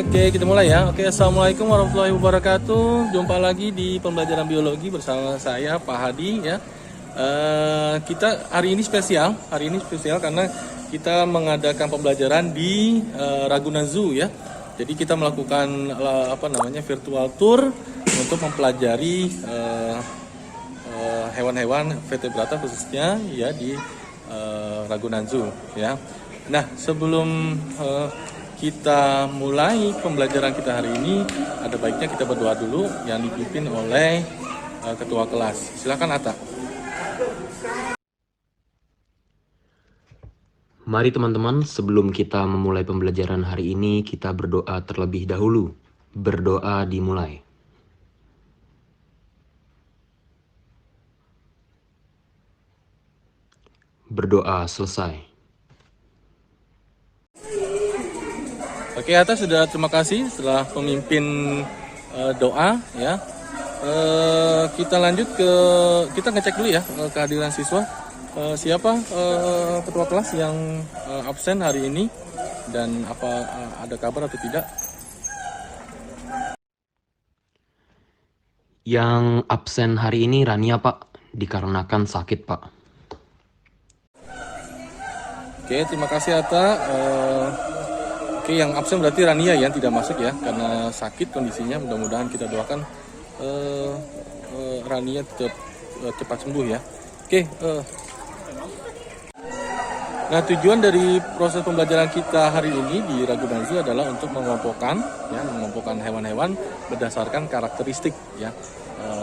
Oke, kita mulai ya. Oke, assalamualaikum warahmatullahi wabarakatuh. Jumpa lagi di pembelajaran biologi bersama saya Pak Hadi ya. Kita hari ini spesial. Hari ini spesial karena kita mengadakan pembelajaran di Ragunan Zoo ya. Jadi kita melakukan virtual tour untuk mempelajari hewan-hewan vertebrata khususnya ya di Ragunan Zoo ya. Nah, sebelum kita mulai pembelajaran kita hari ini, ada baiknya kita berdoa dulu yang dipimpin oleh ketua kelas. Silakan Atta. Mari teman-teman, sebelum kita memulai pembelajaran hari ini, kita berdoa terlebih dahulu. Berdoa dimulai. Berdoa selesai. Oke Atta, sudah terima kasih setelah pemimpin doa ya. Kita lanjut kita ngecek dulu ya kehadiran siswa. Siapa ketua kelas yang absen hari ini dan apa ada kabar atau tidak? Yang absen hari ini Rania, Pak, dikarenakan sakit, Pak. Oke, terima kasih Atta. Oke, yang absen berarti Rania ya, tidak masuk ya karena sakit kondisinya. Mudah-mudahan kita doakan Rania tetap cepat sembuh ya. Oke. Nah, tujuan dari proses pembelajaran kita hari ini di Ragunan Zoo adalah untuk mengelompokkan hewan-hewan berdasarkan karakteristik ya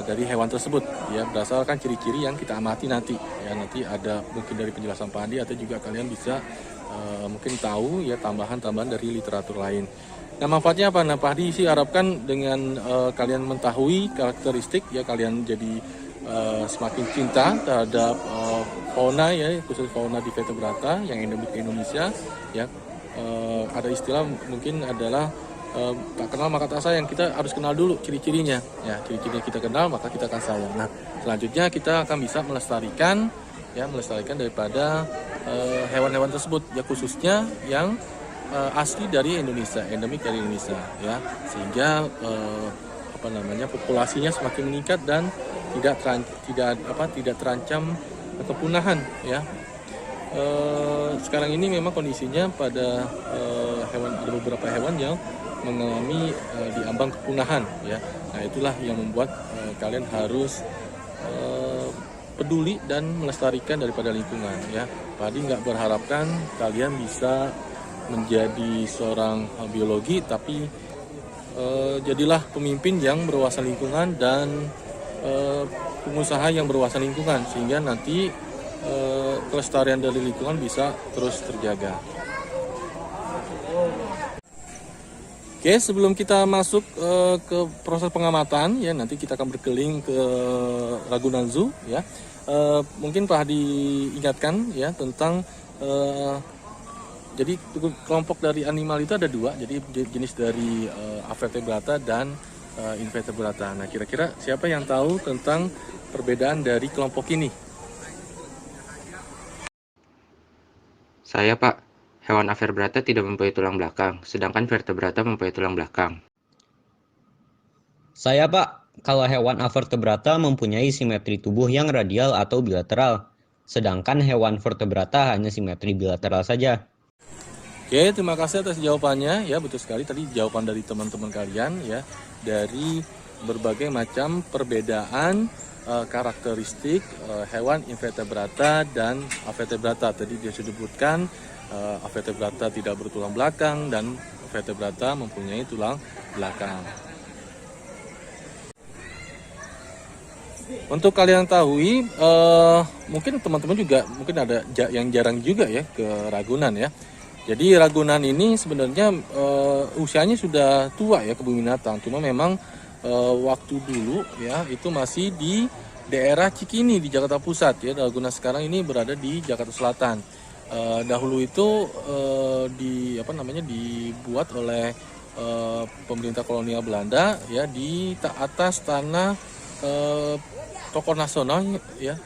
dari hewan tersebut ya, berdasarkan ciri-ciri yang kita amati nanti ya. Nanti ada mungkin dari penjelasan Pak Andi atau juga kalian bisa mungkin tahu ya tambahan-tambahan dari literatur lain. Nah, manfaatnya apa? Nah, Pak Andi sih harapkan dengan kalian mengetahui karakteristik ya, kalian jadi semakin cinta terhadap fauna ya, khusus fauna di vertebrata yang endemik di Indonesia ya. Ada istilah mungkin adalah tak kenal maka tak sayang. Kita harus kenal dulu ciri-cirinya ya, ciri-cirinya kita kenal maka kita akan sayang. Nah, selanjutnya kita akan bisa melestarikan daripada hewan-hewan tersebut ya, khususnya yang asli dari Indonesia, endemik dari Indonesia ya, sehingga populasinya semakin meningkat dan tidak terancam kepunahan ya. Sekarang ini memang kondisinya pada ada beberapa hewan yang mengalami diambang kepunahan ya. Nah, itulah yang membuat kalian harus peduli dan melestarikan daripada lingkungan ya. Tadi nggak berharapkan kalian bisa menjadi seorang biologi, tapi jadilah pemimpin yang berwawasan lingkungan dan pengusaha yang berwawasan lingkungan, sehingga nanti kelestarian dari lingkungan bisa terus terjaga. Oke, sebelum kita masuk ke proses pengamatan ya, nanti kita akan berkeliling ke Ragunan Zoo ya. Mungkin Pak Hadi ingatkan ya tentang jadi kelompok dari animal itu ada dua, jadi jenis dari avertebrata dan invertebrata. Nah, kira-kira siapa yang tahu tentang perbedaan dari kelompok ini? Saya, Pak. Hewan avertebrata tidak mempunyai tulang belakang, sedangkan vertebrata mempunyai tulang belakang. Saya, Pak. Kalau hewan avertebrata mempunyai simetri tubuh yang radial atau bilateral, sedangkan hewan vertebrata hanya simetri bilateral saja. Oke, terima kasih atas jawabannya ya, betul sekali tadi jawaban dari teman-teman kalian ya, dari berbagai macam perbedaan karakteristik hewan invertebrata dan avertebrata. Tadi dia sudah sebutkan avertebrata tidak bertulang belakang dan vertebrata mempunyai tulang belakang. Untuk kalian tahu, mungkin teman-teman juga mungkin ada yang jarang juga ya ke Ragunan ya. Jadi Ragunan ini sebenarnya usianya sudah tua ya, kebun binatang. Cuma memang waktu dulu ya itu masih di daerah Cikini di Jakarta Pusat ya. Ragunan sekarang ini berada di Jakarta Selatan. Dahulu itu dibuat oleh pemerintah kolonial Belanda ya di atas tanah tokoh nasional ya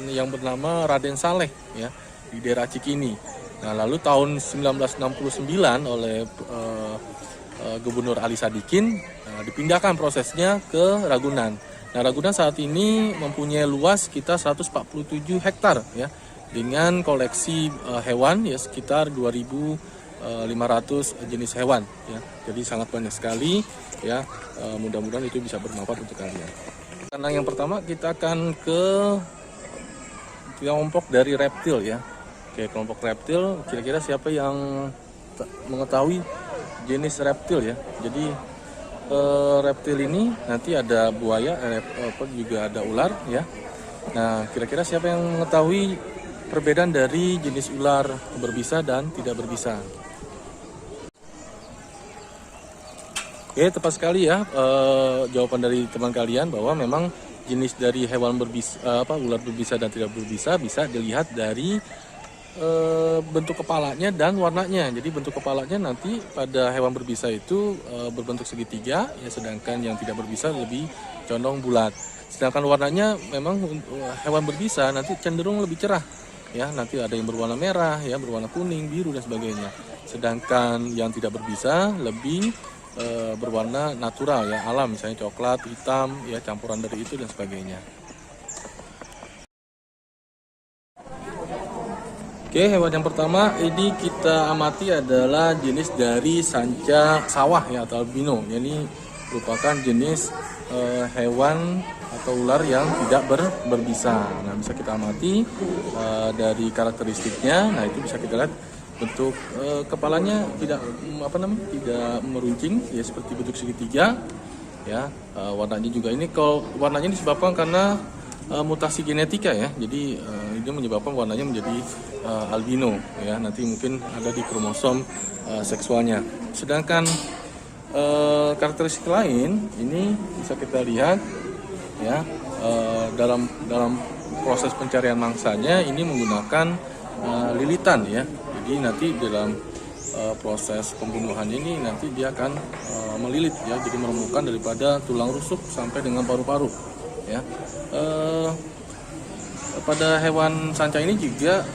yang bernama Raden Saleh ya di daerah Cikini. Nah, lalu tahun 1969 oleh Gubernur Ali Sadikin dipindahkan prosesnya ke Ragunan. Nah, Ragunan saat ini mempunyai luas sekitar 147 hektar ya, dengan koleksi hewan ya sekitar 2.500 jenis hewan ya. Jadi sangat banyak sekali ya. Mudah-mudahan itu bisa bermanfaat untuk kalian. Karena yang pertama kita akan ke kelompok dari reptil ya. Oke, kelompok reptil, kira-kira siapa yang mengetahui jenis reptil ya. Jadi reptil ini nanti ada buaya, juga ada ular ya. Nah, kira-kira siapa yang mengetahui perbedaan dari jenis ular berbisa dan tidak berbisa? Oke, tepat sekali ya jawaban dari teman kalian bahwa memang jenis dari hewan berbisa, ular berbisa dan tidak berbisa bisa dilihat dari bentuk kepalanya dan warnanya. Jadi bentuk kepalanya nanti pada hewan berbisa itu berbentuk segitiga ya, sedangkan yang tidak berbisa lebih condong bulat. Sedangkan warnanya memang hewan berbisa nanti cenderung lebih cerah ya, nanti ada yang berwarna merah ya, berwarna kuning, biru dan sebagainya. Sedangkan yang tidak berbisa lebih berwarna natural ya, alam, misalnya coklat, hitam ya, campuran dari itu dan sebagainya. Oke, hewan yang pertama ini kita amati adalah jenis dari sanca sawah ya, atau albino. Ini merupakan jenis hewan atau ular yang tidak berbisa. Nah, bisa kita amati dari karakteristiknya. Nah, itu bisa kita lihat bentuk kepalanya tidak tidak meruncing ya, seperti bentuk segitiga ya. Warnanya juga ini, kalau warnanya disebabkan karena mutasi genetika ya, jadi itu menyebabkan warnanya menjadi albino ya, nanti mungkin ada di kromosom seksualnya. Sedangkan karakteristik lain ini bisa kita lihat ya, dalam proses pencarian mangsanya ini menggunakan lilitan ya. Jadi nanti dalam proses pembunuhan ini nanti dia akan melilit ya, jadi meremukkan daripada tulang rusuk sampai dengan paru-paru ya. Pada hewan sanca ini juga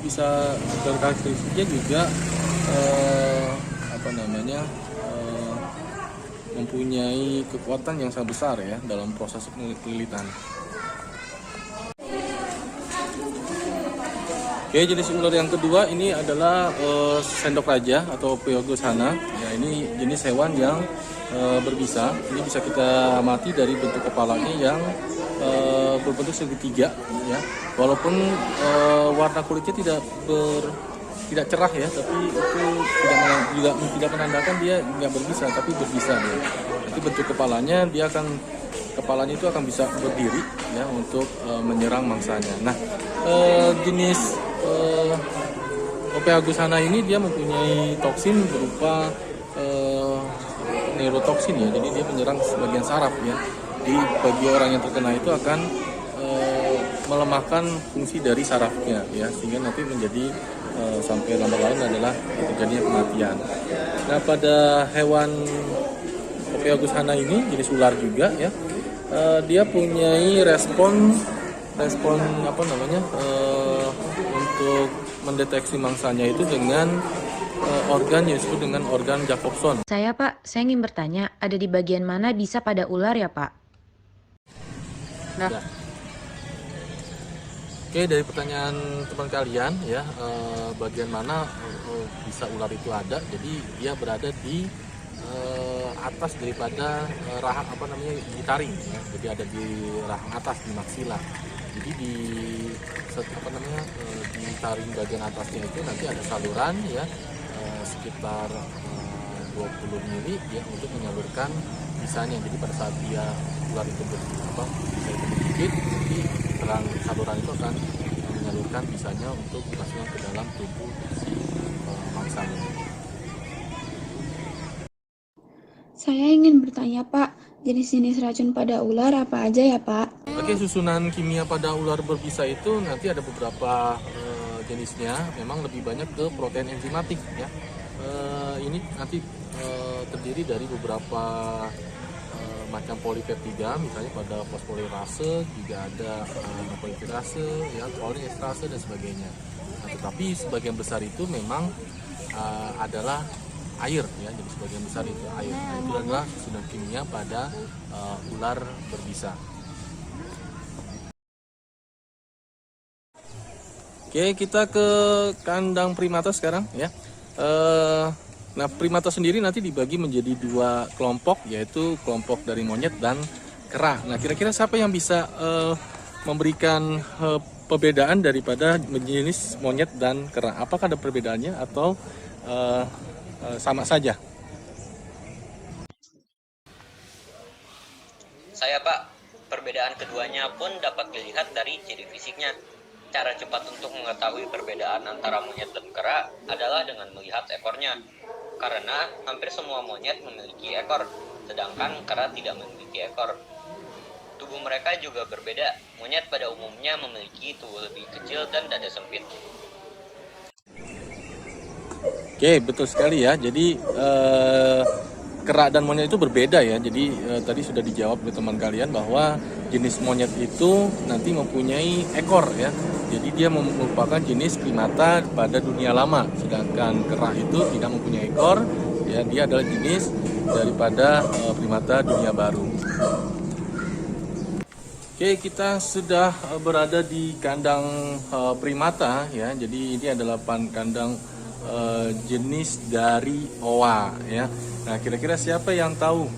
bisa berkarakteristiknya juga mempunyai kekuatan yang sangat besar ya dalam proses pelilitan. Oke, jenis ular yang kedua ini adalah sendok raja atau Pyogoshana. Ya, ini jenis hewan yang berbisa. Ini bisa kita amati dari bentuk kepalanya yang berbentuk segitiga ya. Walaupun warna kulitnya tidak cerah ya, tapi itu tidak menandakan dia nggak berbisa, tapi berbisa dia. Nanti bentuk kepalanya kepalanya itu akan bisa berdiri ya untuk menyerang mangsanya. Nah, jenis Pyogoshana ini dia mempunyai toksin berupa neurotoksin ya, jadi dia menyerang sebagian saraf ya. Jadi bagi orang yang terkena itu akan melemahkan fungsi dari sarafnya ya, sehingga nanti menjadi sampai lama-lama adalah terjadinya kematian. Nah, pada hewan Pyogoshana ini jenis ular juga ya, dia punyai respon untuk mendeteksi mangsanya itu dengan organ yang disebut dengan organ Jacobson. Saya ingin bertanya, ada di bagian mana bisa pada ular ya Pak? Nah. Ya. Oke, dari pertanyaan teman kalian ya, bagian mana bisa ular itu ada? Jadi dia berada di atas daripada rahang di taring ya. Jadi ada di rahang atas, di maksila. Jadi di taring bagian atasnya itu nanti ada saluran ya, sekitar 20 mili ya, untuk menyalurkan bisanya. Jadi pada saat ular itu bergigit, jadi saluran itu akan menyalurkan bisanya untuk masuk ke dalam tubuh si mangsanya. Saya ingin bertanya Pak, jenis-jenis racun pada ular apa aja ya Pak? Oke, susunan kimia pada ular berbisa itu nanti ada beberapa jenisnya, memang lebih banyak ke protein enzimatik ya. Ini nanti terdiri dari beberapa macam polipeptida, misalnya pada fosforilase juga ada polipeptidase, ya, poliesterase dan sebagainya. Nah, tetapi sebagian besar itu memang adalah air ya, jadi sebagian besar itu air. Nah, itu adalah susunan kimia pada ular berbisa. Oke, kita ke kandang primata sekarang ya. Nah, primata sendiri nanti dibagi menjadi dua kelompok, yaitu kelompok dari monyet dan kera. Nah, kira-kira siapa yang bisa memberikan perbedaan daripada jenis monyet dan kera? Apakah ada perbedaannya atau sama saja? Saya, Pak. Perbedaan keduanya pun dapat dilihat dari ciri fisiknya. Cara cepat untuk mengetahui perbedaan antara monyet dan kera adalah dengan melihat ekornya. Karena hampir semua monyet memiliki ekor, sedangkan kera tidak memiliki ekor. Tubuh mereka juga berbeda. Monyet pada umumnya memiliki tubuh lebih kecil dan dada sempit. Oke, betul sekali ya. Jadi kera dan monyet itu berbeda ya. Jadi tadi sudah dijawab oleh teman kalian bahwa jenis monyet itu nanti mempunyai ekor ya. Jadi dia merupakan jenis primata pada dunia lama. Sedangkan kera itu tidak mempunyai ekor. Ya, dia adalah jenis daripada primata dunia baru. Oke, kita sudah berada di kandang primata ya. Jadi ini adalah kandang jenis dari owa ya. Nah, kira-kira siapa yang tahu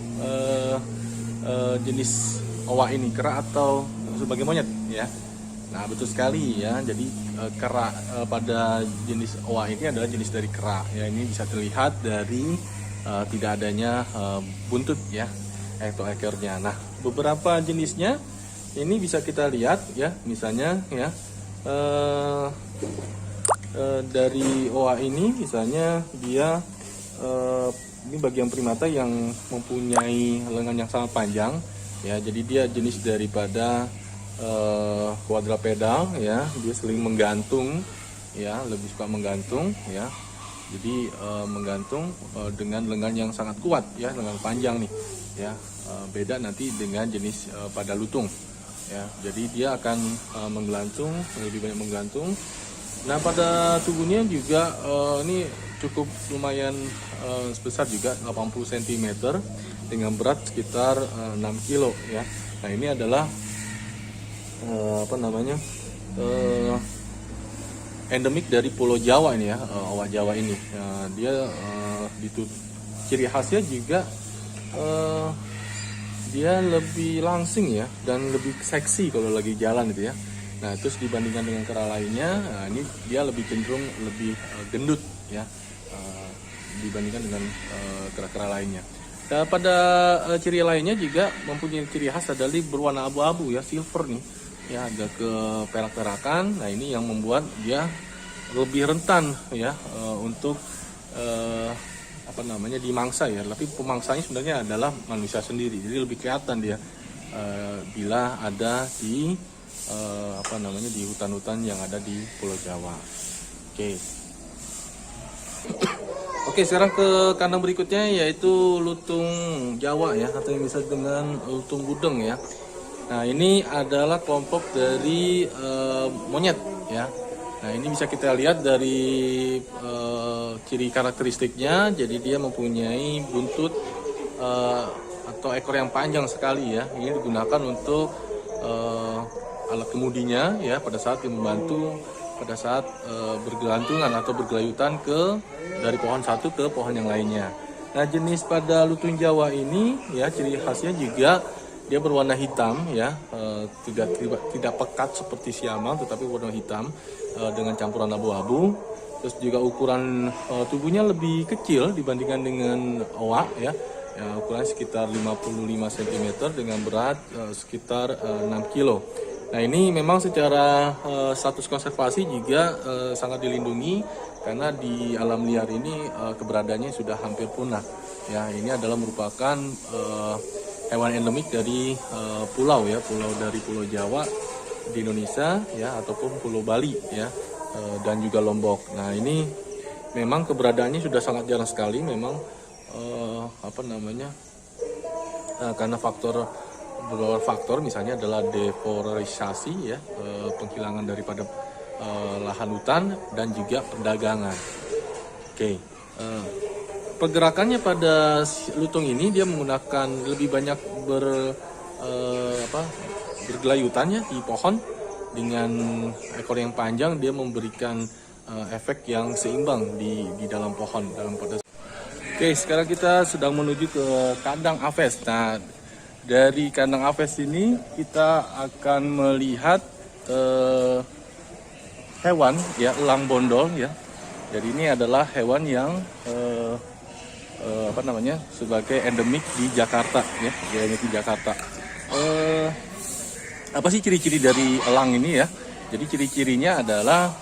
jenis owa ini, kera atau sebagai monyet ya? Nah, betul sekali ya. Jadi kera pada jenis owa ini adalah jenis dari kera ya. Ini bisa terlihat dari tidak adanya buntut ya atau ekornya. Nah, beberapa jenisnya ini bisa kita lihat ya. Misalnya ya dari owa ini misalnya dia ini bagian primata yang mempunyai lengan yang sangat panjang ya. Jadi dia jenis daripada quadrupedal ya. Dia sering menggantung ya, lebih suka menggantung ya. Jadi menggantung dengan lengan yang sangat kuat ya, lengan panjang nih ya. Beda nanti dengan jenis pada lutung ya. Jadi dia akan menggelantung, lebih banyak menggantung. Nah, pada tubuhnya juga ini cukup lumayan besar juga, 80 cm dengan berat sekitar 6 kilo ya. Nah, ini adalah endemik dari Pulau Jawa ini ya, owa Jawa ini. Dia ciri khasnya juga dia lebih langsing ya dan lebih seksi kalau lagi jalan itu ya. Nah, terus dibandingkan dengan kera lainnya, nah ini dia lebih cenderung lebih gendut ya dibandingkan dengan kera-kera lainnya. Nah, pada ciri lainnya juga mempunyai ciri khas adalah berwarna abu-abu ya, silver nih ya, agak ke perak-perakan. Nah, ini yang membuat dia lebih rentan ya untuk dimangsa ya. Tapi pemangsanya sebenarnya adalah manusia sendiri. Jadi lebih kelihatan dia bila ada di di hutan-hutan yang ada di Pulau Jawa. Oke, sekarang ke kandang berikutnya yaitu lutung Jawa ya, atau yang bisa dengan lutung gudeng ya. Nah, ini adalah kelompok dari monyet ya. Nah, ini bisa kita lihat dari ciri karakteristiknya. Jadi dia mempunyai buntut atau ekor yang panjang sekali ya. Ini digunakan untuk alat kemudinya ya, pada saat yang membantu pada saat bergelantungan atau bergelayutan dari pohon satu ke pohon yang lainnya. Nah, jenis pada lutung Jawa ini ya, ciri khasnya juga dia berwarna hitam ya, tidak pekat seperti siamang, tetapi warna hitam dengan campuran abu-abu. Terus juga ukuran tubuhnya lebih kecil dibandingkan dengan owa ya. Ukurannya sekitar 55 cm dengan berat sekitar 6 kilo. Nah, ini memang secara status konservasi juga sangat dilindungi karena di alam liar ini keberadaannya sudah hampir punah. Ya, ini adalah merupakan hewan endemik dari pulau dari Pulau Jawa di Indonesia ya, ataupun Pulau Bali ya, dan juga Lombok. Nah, ini memang keberadaannya sudah sangat jarang sekali memang karena beberapa faktor misalnya adalah deforestation ya, penghilangan daripada lahan hutan dan juga perdagangan. pergerakannya pada lutung ini dia menggunakan lebih banyak bergelayutannya di pohon. Dengan ekor yang panjang dia memberikan efek yang seimbang di dalam pohon Oke, sekarang kita sedang menuju ke kandang Aves. Nah, dari kandang Aves ini kita akan melihat hewan ya, elang bondol ya. Jadi ini adalah hewan yang sebagai endemik di Jakarta ya, endemik di Jakarta. Apa sih ciri-ciri dari elang ini ya? Jadi ciri-cirinya adalah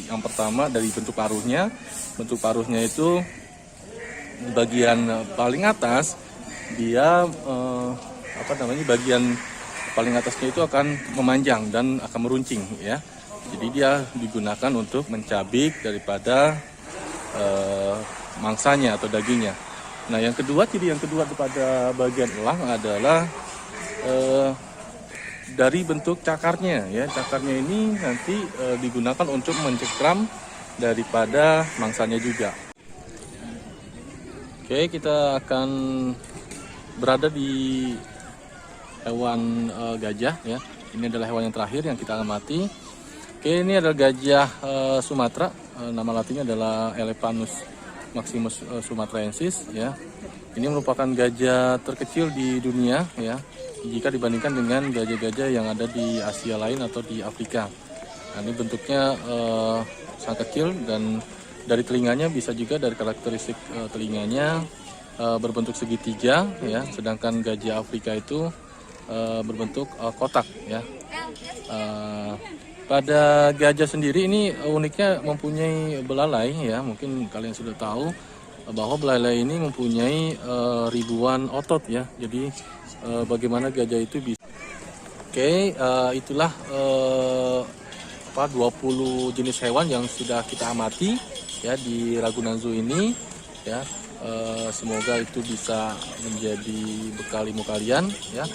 yang pertama dari bentuk paruhnya. Bentuk paruhnya itu di bagian paling atas dia bagian paling atasnya itu akan memanjang dan akan meruncing ya. Jadi dia digunakan untuk mencabik daripada mangsanya atau dagingnya. Nah, ciri yang kedua kepada bagian elang adalah dari bentuk cakarnya ya. Cakarnya ini nanti digunakan untuk mencengkram daripada mangsanya juga. Oke, kita akan berada di hewan gajah ya. Ini adalah hewan yang terakhir yang kita amati. Oke, ini adalah gajah Sumatera. Nama latinnya adalah Elephanus maximus sumatraensis ya. Ini merupakan gajah terkecil di dunia ya, jika dibandingkan dengan gajah-gajah yang ada di Asia lain atau di Afrika. Nah, ini bentuknya sangat kecil dan dari telinganya bisa juga dari karakteristik telinganya berbentuk segitiga ya, sedangkan gajah Afrika itu berbentuk kotak ya. Pada gajah sendiri ini uniknya mempunyai belalai ya, mungkin kalian sudah tahu bahwa belalai ini mempunyai ribuan otot ya. Jadi bagaimana gajah itu bisa. Oke, itulah 20 jenis hewan yang sudah kita amati ya di Ragunan Zoo ini ya. Semoga itu bisa menjadi bekal ilmu kalian ya,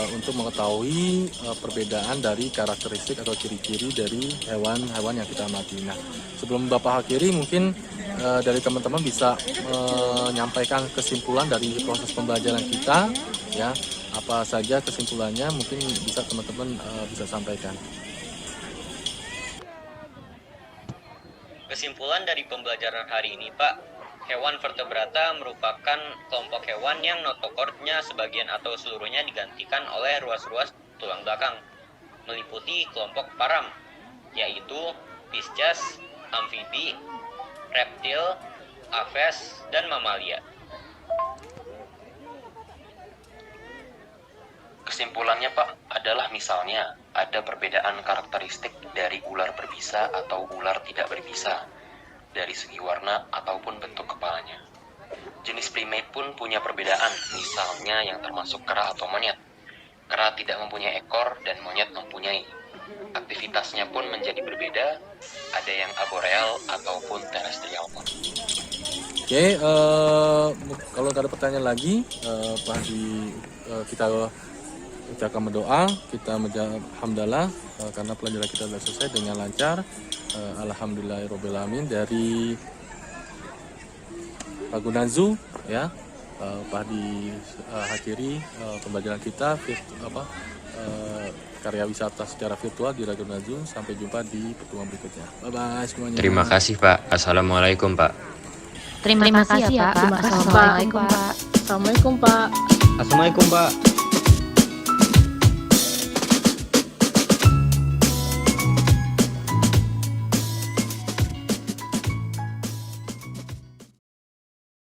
untuk mengetahui perbedaan dari karakteristik atau ciri-ciri dari hewan-hewan yang kita amati. Nah, sebelum Bapak akhiri, mungkin dari teman-teman bisa menyampaikan kesimpulan dari proses pembelajaran kita ya. Apa saja kesimpulannya mungkin bisa teman-teman bisa sampaikan. Kesimpulan dari pembelajaran hari ini, Pak, hewan vertebrata merupakan kelompok hewan yang notokornya sebagian atau seluruhnya digantikan oleh ruas-ruas tulang belakang, meliputi kelompok param, yaitu pisces, amfibi, reptil, aves, dan mamalia. Kesimpulannya Pak adalah misalnya ada perbedaan karakteristik dari ular berbisa atau ular tidak berbisa dari segi warna ataupun bentuk kepalanya. Jenis primate pun punya perbedaan, misalnya yang termasuk kera atau monyet. Kera tidak mempunyai ekor dan monyet mempunyai. Aktivitasnya pun menjadi berbeda, ada yang arboreal ataupun terestrial. Oke, kalau nggak ada pertanyaan lagi, Pak Hadi, kita ucapkan berdoa, kita alhamdulillah karena pelajaran kita sudah selesai dengan lancar. Alhamdulillahirobbilalamin. Dari Ragunan Zoo ya, Pak Hadi akhiri pembelajaran kita karya wisata secara virtual di Ragunan Zoo. Sampai jumpa di pertemuan berikutnya. Bye bye semuanya. Terima kasih Pak. Assalamualaikum Pak. Terima kasih ya Pak. Assalamualaikum Pak. Assalamualaikum Pak. Assalamualaikum Pak. Assalamualaikum Pak.